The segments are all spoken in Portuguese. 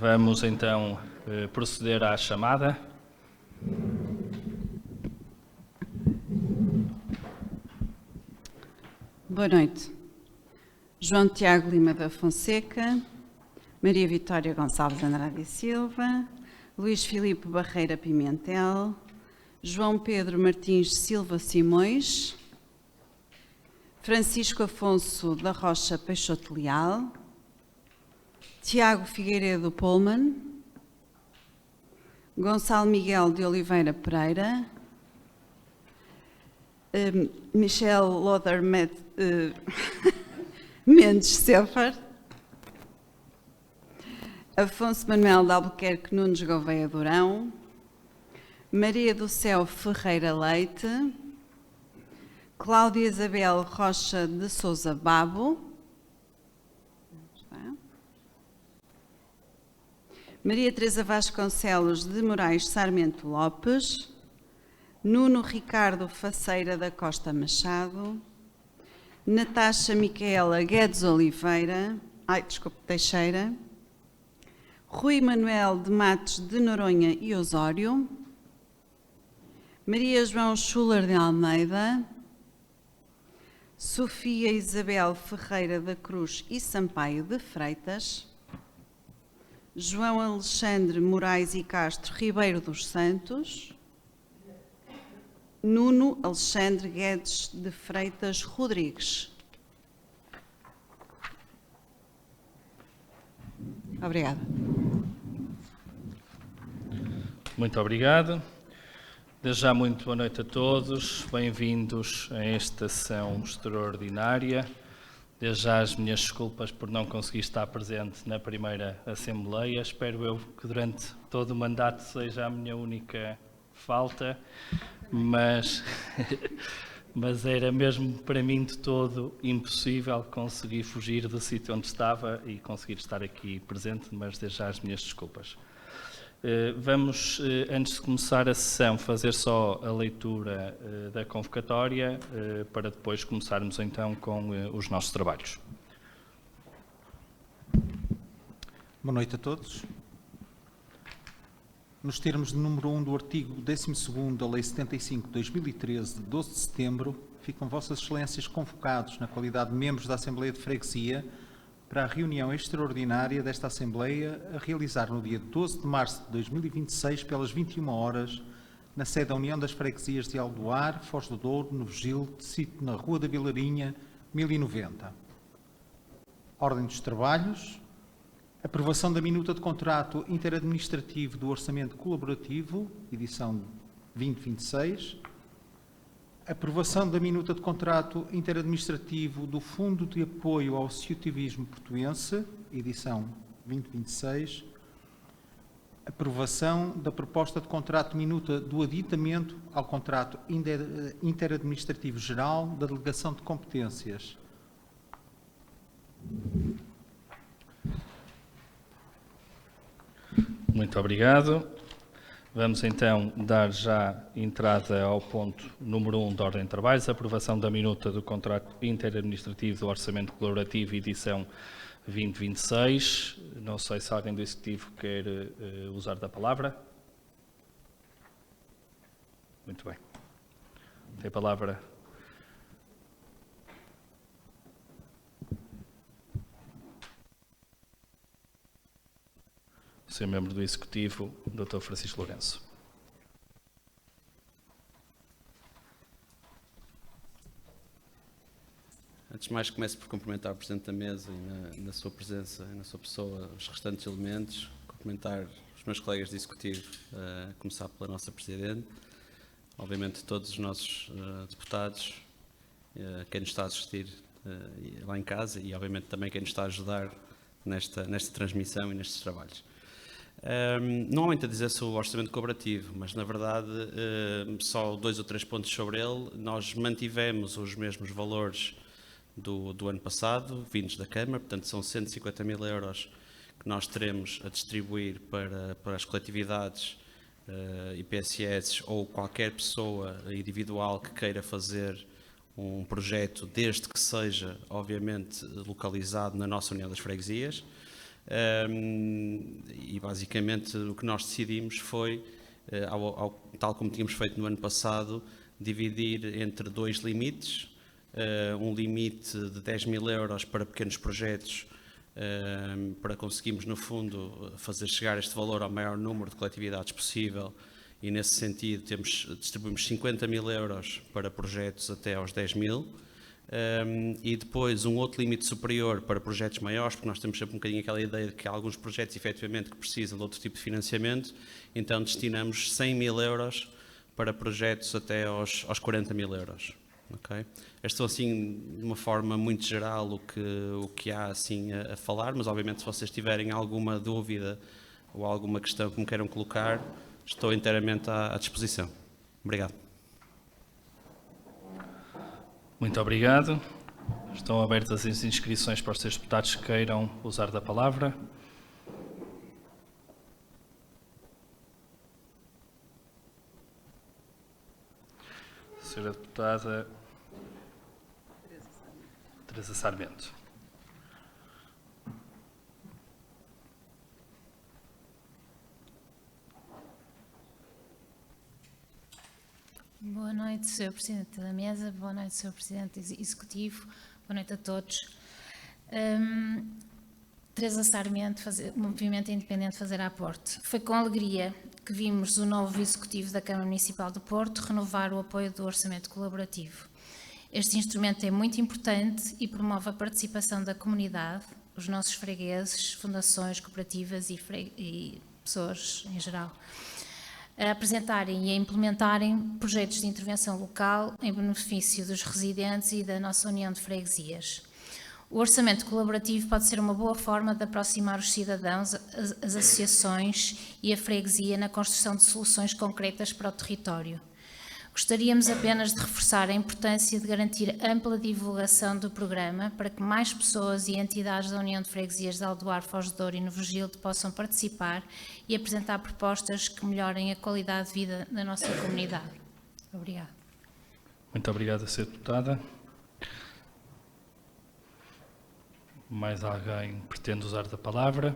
Vamos então proceder à chamada. Boa noite. João Tiago Lima da Fonseca, Maria Vitória Gonçalves Andrade e Silva, Luís Filipe Barreira Pimentel, João Pedro Martins Silva Simões, Francisco Afonso da Rocha Peixoto Leal, Tiago Figueiredo Pullman, Gonçalo Miguel de Oliveira Pereira, Michel Lothar Mendes Sefer, Afonso Manuel de Albuquerque Nunes Gouveia Durão, Maria do Céu Ferreira Leite, Cláudia Isabel Rocha de Sousa Babo, Maria Teresa Vasconcelos de Moraes Sarmento Lopes, Nuno Ricardo Faceira da Costa Machado, Natasha Micaela Guedes Oliveira, Teixeira, Rui Manuel de Matos de Noronha e Osório, Maria João Schuller de Almeida, Sofia Isabel Ferreira da Cruz e Sampaio de Freitas, João Alexandre Moraes e Castro Ribeiro dos Santos, Nuno Alexandre Guedes de Freitas Rodrigues. Obrigada. Muito obrigado. Desde já, muito boa noite a todos. Bem-vindos a esta sessão extraordinária. Desde já as minhas desculpas por não conseguir estar presente na primeira Assembleia. Espero eu que durante todo o mandato seja a minha única falta, mas era mesmo para mim de todo impossível conseguir fugir do sítio onde estava e conseguir estar aqui presente, mas desde já as minhas desculpas. Vamos, antes de começar a sessão, fazer só a leitura da convocatória, para depois começarmos então com os nossos trabalhos. Boa noite a todos. Nos termos de número 1 do artigo 12º da Lei 75/2013, de 12 de setembro, ficam Vossas Excelências convocados, na qualidade de membros da Assembleia de Freguesia, para a reunião extraordinária desta Assembleia, a realizar no dia 12 de março de 2026, pelas 21 horas, na sede da União das Freguesias de Aldoar, Foz do Douro, Novo Gil, sítio na Rua da Vilarinha, 1090. Ordem dos trabalhos. Aprovação da minuta de contrato interadministrativo do Orçamento Colaborativo, edição 2026. Aprovação da minuta de contrato interadministrativo do Fundo de Apoio ao Associativismo Portuense, edição 2026. Aprovação da proposta de contrato minuta do aditamento ao contrato interadministrativo geral da Delegação de Competências. Muito obrigado. Vamos então dar já entrada ao ponto número 1 da Ordem de Trabalhos, aprovação da minuta do contrato interadministrativo do Orçamento Colaborativo, edição 2026. Não sei se alguém do Executivo quer usar da palavra. Muito bem. Tem a palavra. Sr. Membro do Executivo, Dr. Francisco Lourenço. Antes de mais, começo por cumprimentar o Presidente da Mesa e na sua presença e na sua pessoa os restantes elementos, cumprimentar os meus colegas de Executivo, a começar pela nossa Presidente, obviamente todos os nossos deputados, quem nos está a assistir lá em casa e obviamente também quem nos está a ajudar nesta transmissão e nestes trabalhos. Não há muito a dizer sobre o orçamento colaborativo, mas na verdade só 2 ou 3 pontos sobre ele. Nós mantivemos os mesmos valores do ano passado, vindos da Câmara, portanto são 150 mil euros que nós teremos a distribuir para as coletividades, IPSS ou qualquer pessoa individual que queira fazer um projeto, desde que seja obviamente localizado na nossa União das Freguesias. E basicamente o que nós decidimos foi, tal como tínhamos feito no ano passado, dividir entre 2 limites, um limite de 10.000 euros para pequenos projetos, para conseguirmos, no fundo, fazer chegar este valor ao maior número de coletividades possível, e nesse sentido distribuímos 50.000 euros para projetos até aos 10.000, e depois um outro limite superior para projetos maiores, porque nós temos sempre um bocadinho aquela ideia de que há alguns projetos efetivamente que precisam de outro tipo de financiamento, então destinamos 100.000 euros para projetos até aos 40.000 euros. Okay? Estas são, assim, de uma forma muito geral o que há assim a falar, mas obviamente se vocês tiverem alguma dúvida ou alguma questão que me queiram colocar, estou inteiramente à disposição. Obrigado. Muito obrigado. Estão abertas as inscrições para os senhores deputados que queiram usar da palavra. Senhora deputada Teresa Sarmento. Boa noite, Sr. Presidente da Mesa, boa noite, Sr. Presidente Executivo, boa noite a todos. Teresa Sarmento, Movimento Independente Fazer Aporte. Foi com alegria que vimos o novo Executivo da Câmara Municipal do Porto renovar o apoio do Orçamento Colaborativo. Este instrumento é muito importante e promove a participação da comunidade, os nossos fregueses, fundações, cooperativas e pessoas em geral, a apresentarem e a implementarem projetos de intervenção local em benefício dos residentes e da nossa União de Freguesias. O orçamento colaborativo pode ser uma boa forma de aproximar os cidadãos, as associações e a freguesia na construção de soluções concretas para o território. Gostaríamos apenas de reforçar a importância de garantir ampla divulgação do programa para que mais pessoas e entidades da União de Freguesias de Aldoar, Foz de Douro e Novo Gilde possam participar e apresentar propostas que melhorem a qualidade de vida da nossa comunidade. Obrigada. Muito obrigado, Sra. Deputada. Mais alguém pretende usar da palavra?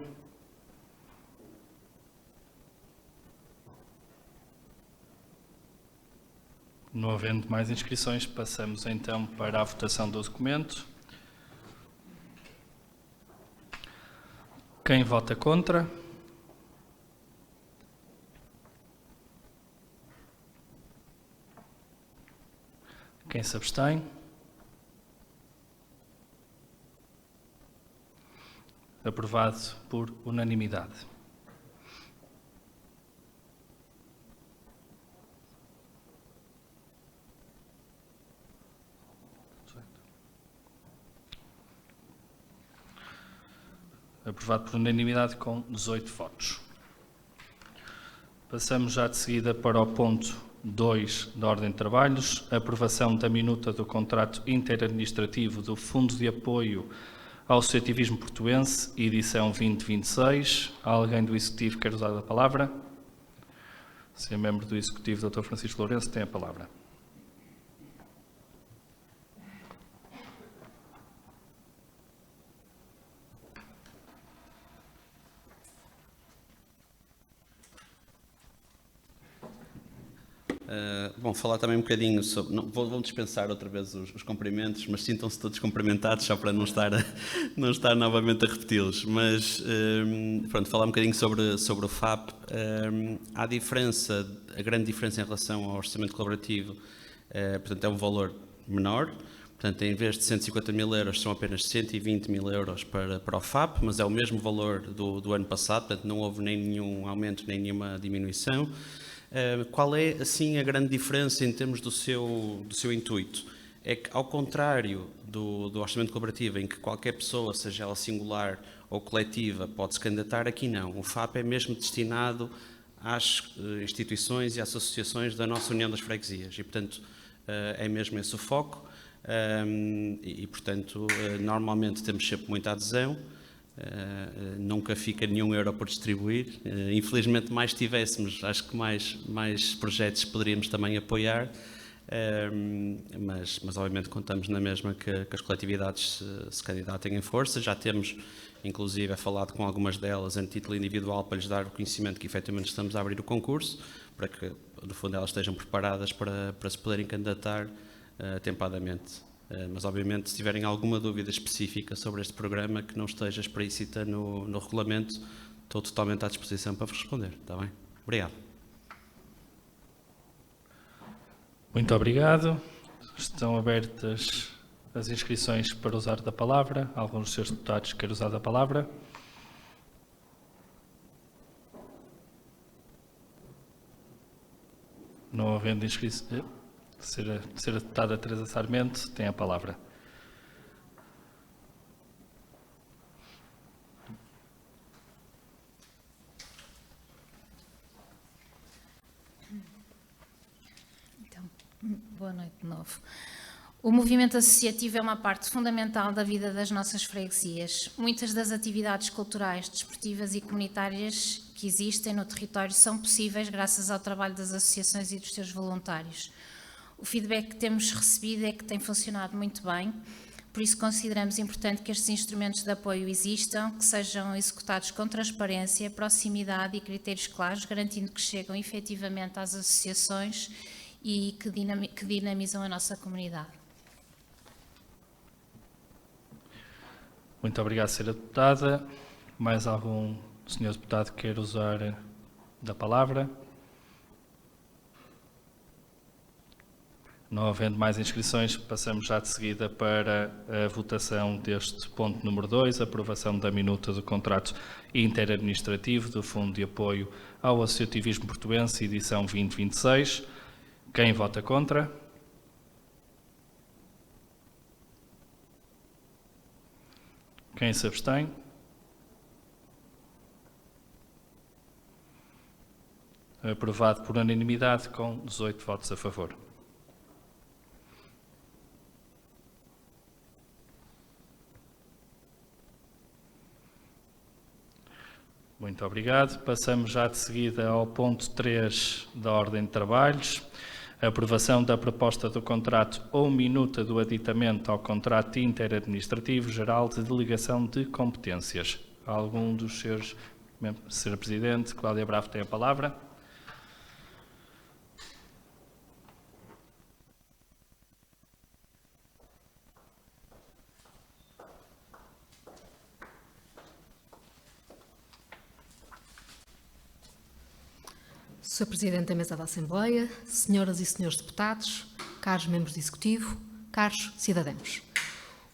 Não havendo mais inscrições, passamos então para a votação do documento. Quem vota contra? Quem se abstém? Aprovado por unanimidade. Aprovado por unanimidade com 18 votos. Passamos já de seguida para o ponto 2 da ordem de trabalhos, a aprovação da minuta do contrato interadministrativo do Fundo de Apoio ao Associativismo Portuense, edição 2026. Alguém do Executivo quer usar a palavra? Senhor membro do Executivo, Dr. Francisco Lourenço, tem a palavra. Bom, falar também um bocadinho sobre... Vou dispensar outra vez os cumprimentos, mas sintam-se todos cumprimentados, só para não estar novamente a repeti-los. Mas, pronto, falar um bocadinho sobre o FAP. A grande diferença em relação ao orçamento colaborativo, portanto, é um valor menor. Portanto, em vez de 150.000 euros, são apenas 120.000 euros para o FAP, mas é o mesmo valor do ano passado, portanto, não houve nem nenhum aumento, nem nenhuma diminuição. Qual é, assim, a grande diferença em termos do seu intuito? É que, ao contrário do orçamento colaborativo, em que qualquer pessoa, seja ela singular ou coletiva, pode se candidatar, aqui não. O FAP é mesmo destinado às instituições e às associações da nossa União das Freguesias e, portanto, é mesmo esse o foco portanto, normalmente temos sempre muita adesão. Nunca fica nenhum euro por distribuir. Infelizmente, mais tivéssemos, acho que mais projetos poderíamos também apoiar, mas obviamente contamos na mesma que as coletividades se candidatem em força. Já temos, inclusive, falado com algumas delas em título individual para lhes dar o conhecimento que efetivamente estamos a abrir o concurso, para que, no fundo, elas estejam preparadas para se poderem candidatar atempadamente. Mas, obviamente, se tiverem alguma dúvida específica sobre este programa que não esteja explícita no regulamento, estou totalmente à disposição para vos responder. Está bem? Obrigado. Muito obrigado. Estão abertas as inscrições para usar da palavra. Alguns dos seus deputados querem usar da palavra? Não havendo inscrição, ser a deputada Teresa Sarmento tem a palavra. Boa noite de novo. O movimento associativo é uma parte fundamental da vida das nossas freguesias. Muitas das atividades culturais, desportivas e comunitárias que existem no território são possíveis graças ao trabalho das associações e dos seus voluntários. O feedback que temos recebido é que tem funcionado muito bem, por isso consideramos importante que estes instrumentos de apoio existam, que sejam executados com transparência, proximidade e critérios claros, garantindo que chegam efetivamente às associações e que dinamizam a nossa comunidade. Muito obrigado, Sra. Deputada. Mais algum senhor deputado que queira usar da palavra? Não havendo mais inscrições, passamos já de seguida para a votação deste ponto número 2, aprovação da minuta do contrato interadministrativo do Fundo de Apoio ao Associativismo Portuense, edição 2026. Quem vota contra? Quem se abstém? Aprovado por unanimidade com 18 votos a favor. Muito obrigado. Passamos já de seguida ao ponto 3 da ordem de trabalhos. A aprovação da proposta do contrato ou minuta do aditamento ao contrato interadministrativo geral de delegação de competências. Algum dos seus membros, Sra. Presidente, Cláudia Bravo tem a palavra. Sr. Presidente da Mesa da Assembleia, senhoras e senhores deputados, caros membros do Executivo, caros cidadãos.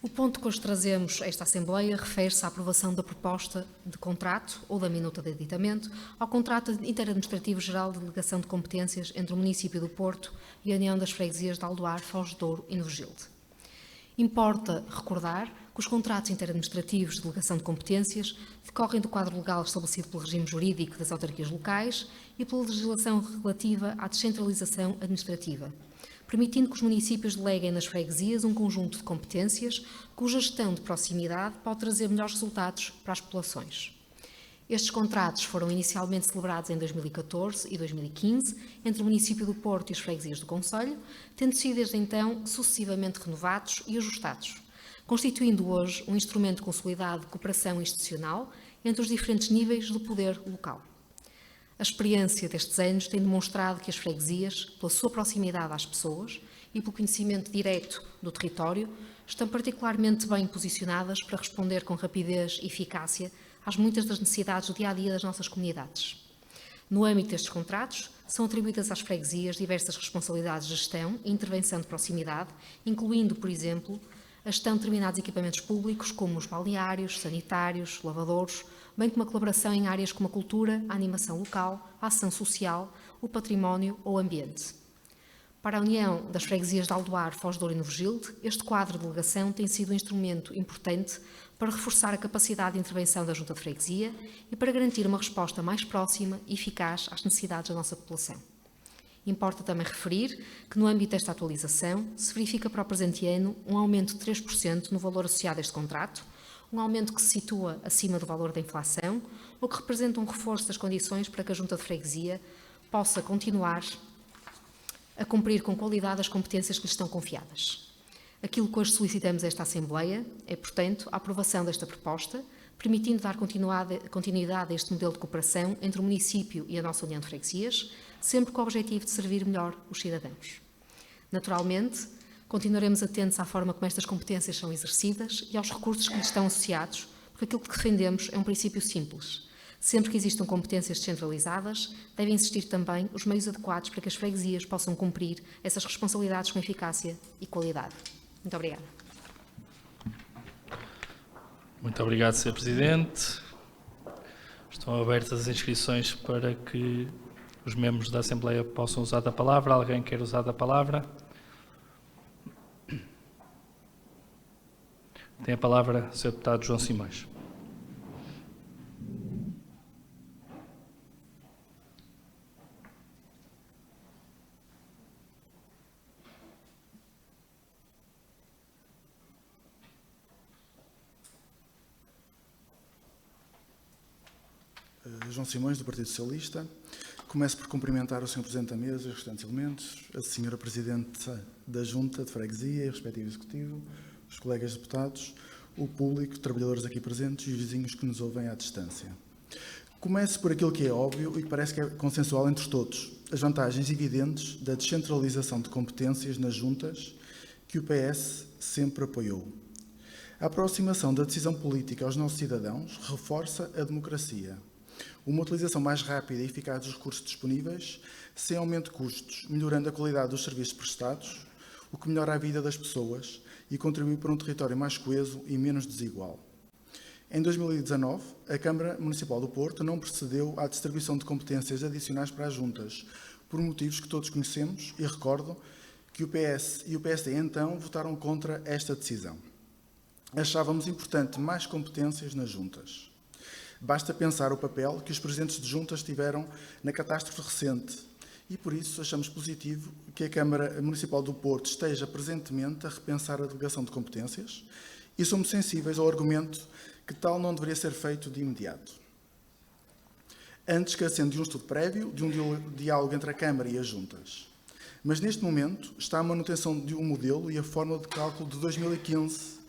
O ponto que hoje trazemos a esta Assembleia refere-se à aprovação da proposta de contrato ou da minuta de aditamento ao contrato interadministrativo geral de delegação de competências entre o município do Porto e a União das Freguesias de Aldoar, Foz de Douro e Novogilde. Importa recordar que os contratos interadministrativos de delegação de competências decorrem do quadro legal estabelecido pelo regime jurídico das autarquias locais e pela legislação relativa à descentralização administrativa, permitindo que os municípios deleguem nas freguesias um conjunto de competências cuja gestão de proximidade pode trazer melhores resultados para as populações. Estes contratos foram inicialmente celebrados em 2014 e 2015 entre o município do Porto e as freguesias do concelho, tendo sido desde então sucessivamente renovados e ajustados, constituindo hoje um instrumento consolidado de cooperação institucional entre os diferentes níveis do poder local. A experiência destes anos tem demonstrado que as freguesias, pela sua proximidade às pessoas e pelo conhecimento direto do território, estão particularmente bem posicionadas para responder com rapidez e eficácia às muitas das necessidades do dia-a-dia das nossas comunidades. No âmbito destes contratos, são atribuídas às freguesias diversas responsabilidades de gestão e intervenção de proximidade, incluindo, por exemplo, a gestão de determinados equipamentos públicos, como os balneários, sanitários, lavadouros, bem como a colaboração em áreas como a cultura, a animação local, a ação social, o património ou o ambiente. Para a União das Freguesias de Aldoar, Foz de Douro e Novogilde, este quadro de delegação tem sido um instrumento importante para reforçar a capacidade de intervenção da Junta de Freguesia e para garantir uma resposta mais próxima e eficaz às necessidades da nossa população. Importa também referir que, no âmbito desta atualização, se verifica para o presente ano um aumento de 3% no valor associado a este contrato, um aumento que se situa acima do valor da inflação, o que representa um reforço das condições para que a Junta de Freguesia possa continuar a cumprir com qualidade as competências que lhes estão confiadas. Aquilo que hoje solicitamos a esta Assembleia é, portanto, a aprovação desta proposta, permitindo dar continuidade a este modelo de cooperação entre o município e a nossa União de Freguesias, sempre com o objetivo de servir melhor os cidadãos. Naturalmente, continuaremos atentos à forma como estas competências são exercidas e aos recursos que lhes estão associados, porque aquilo que defendemos é um princípio simples. Sempre que existam competências descentralizadas, devem existir também os meios adequados para que as freguesias possam cumprir essas responsabilidades com eficácia e qualidade. Muito obrigada. Muito obrigado, Sr. Presidente. Estão abertas as inscrições para que os membros da Assembleia possam usar da palavra. Alguém quer usar da palavra? Tem a palavra o Sr. Deputado João Simões. João Simões, do Partido Socialista. Começo por cumprimentar o Sr. Presidente da Mesa e os restantes elementos, a Sra. Presidente da Junta de Freguesia e o respectivo Executivo, os colegas deputados, o público, trabalhadores aqui presentes e os vizinhos que nos ouvem à distância. Começo por aquilo que é óbvio e que parece que é consensual entre todos, as vantagens evidentes da descentralização de competências nas juntas que o PS sempre apoiou. A aproximação da decisão política aos nossos cidadãos reforça a democracia. Uma utilização mais rápida e eficaz dos recursos disponíveis, sem aumento de custos, melhorando a qualidade dos serviços prestados, o que melhora a vida das pessoas e contribui para um território mais coeso e menos desigual. Em 2019, a Câmara Municipal do Porto não procedeu à distribuição de competências adicionais para as juntas, por motivos que todos conhecemos, e recordo que o PS e o PSD então votaram contra esta decisão. Achávamos importante mais competências nas juntas. Basta pensar o papel que os presidentes de juntas tiveram na catástrofe recente e, por isso, achamos positivo que a Câmara Municipal do Porto esteja presentemente a repensar a delegação de competências e somos sensíveis ao argumento que tal não deveria ser feito de imediato. Antes carecendo de um estudo prévio, de um diálogo entre a Câmara e as juntas. Mas, neste momento, está a manutenção de um modelo e a fórmula de cálculo de 2015,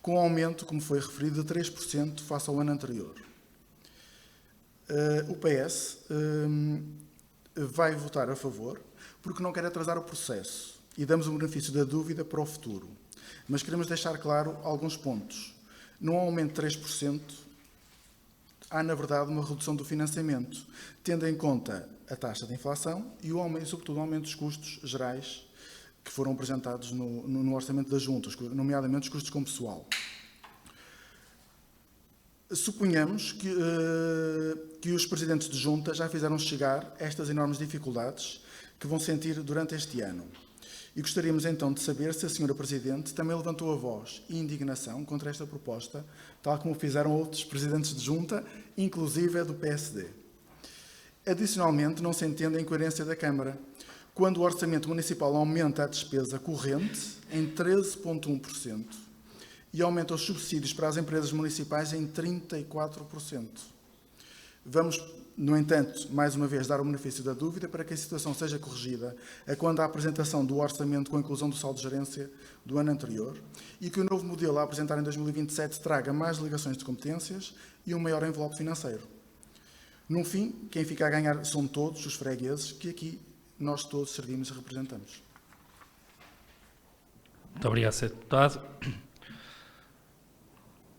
com aumento, como foi referido, de 3% face ao ano anterior. O PS vai votar a favor porque não quer atrasar o processo e damos o benefício da dúvida para o futuro. Mas queremos deixar claro alguns pontos. Num aumento de 3%, há, na verdade, uma redução do financiamento, tendo em conta a taxa de inflação e, sobretudo, o aumento dos custos gerais que foram apresentados no orçamento das juntas, nomeadamente os custos com pessoal. Suponhamos que os presidentes de junta já fizeram chegar estas enormes dificuldades que vão sentir durante este ano. E gostaríamos então de saber se a Sra. Presidente também levantou a voz e indignação contra esta proposta, tal como fizeram outros presidentes de junta, inclusive a do PSD. Adicionalmente, não se entende a incoerência da Câmara, quando o orçamento municipal aumenta a despesa corrente em 13,1%, e aumenta os subsídios para as empresas municipais em 34%. Vamos, no entanto, mais uma vez dar o benefício da dúvida para que a situação seja corrigida a quando a apresentação do orçamento com a inclusão do saldo de gerência do ano anterior e que o novo modelo a apresentar em 2027 traga mais delegações de competências e um maior envelope financeiro. No fim, quem fica a ganhar são todos os fregueses que aqui nós todos servimos e representamos. Muito obrigado, Sr. Deputado.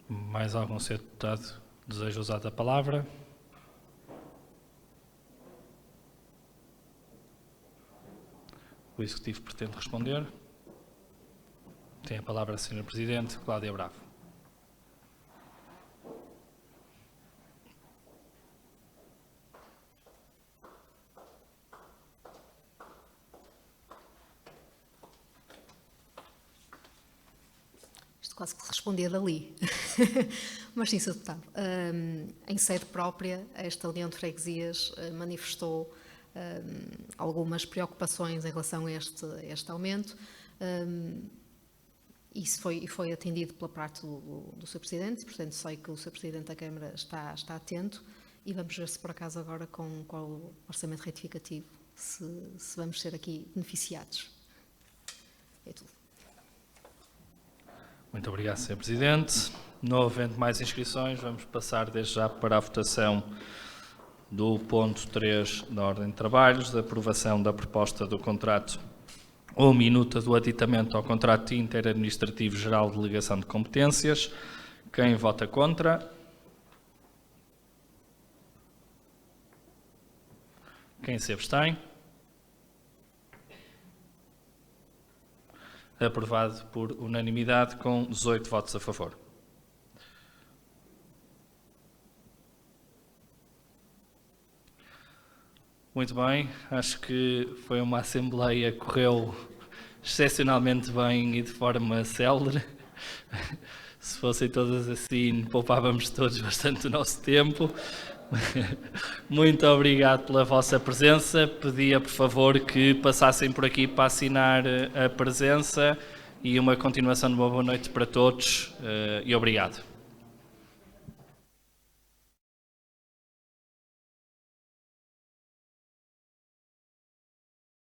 Mais algum Sr. Deputado deseja usar da palavra? O Executivo pretende responder. Tem a palavra a Sra. Presidente Cláudia Bravo. Quase que respondia dali. Mas sim, Sr. Deputado, em sede própria, esta União de Freguesias manifestou algumas preocupações em relação a este aumento. Isso foi atendido pela parte do Sr. Presidente, portanto sei que o Sr. Presidente da Câmara está atento e vamos ver se por acaso agora com o orçamento retificativo se vamos ser aqui beneficiados. É tudo. Muito obrigado, Sr. Presidente. Não havendo mais inscrições, vamos passar desde já para a votação do ponto 3 da ordem de trabalhos, da aprovação da proposta do contrato ou minuta do aditamento ao contrato interadministrativo geral de delegação de competências. Quem vota contra? Quem se abstém? Aprovado por unanimidade com 18 votos a favor. Muito bem, acho que foi uma assembleia que correu excepcionalmente bem e de forma célere. Se fossem todas assim, poupávamos todos bastante o nosso tempo. Muito obrigado pela vossa presença. Pedia, por favor, que passassem por aqui para assinar a presença e uma continuação de uma boa noite para todos e obrigado.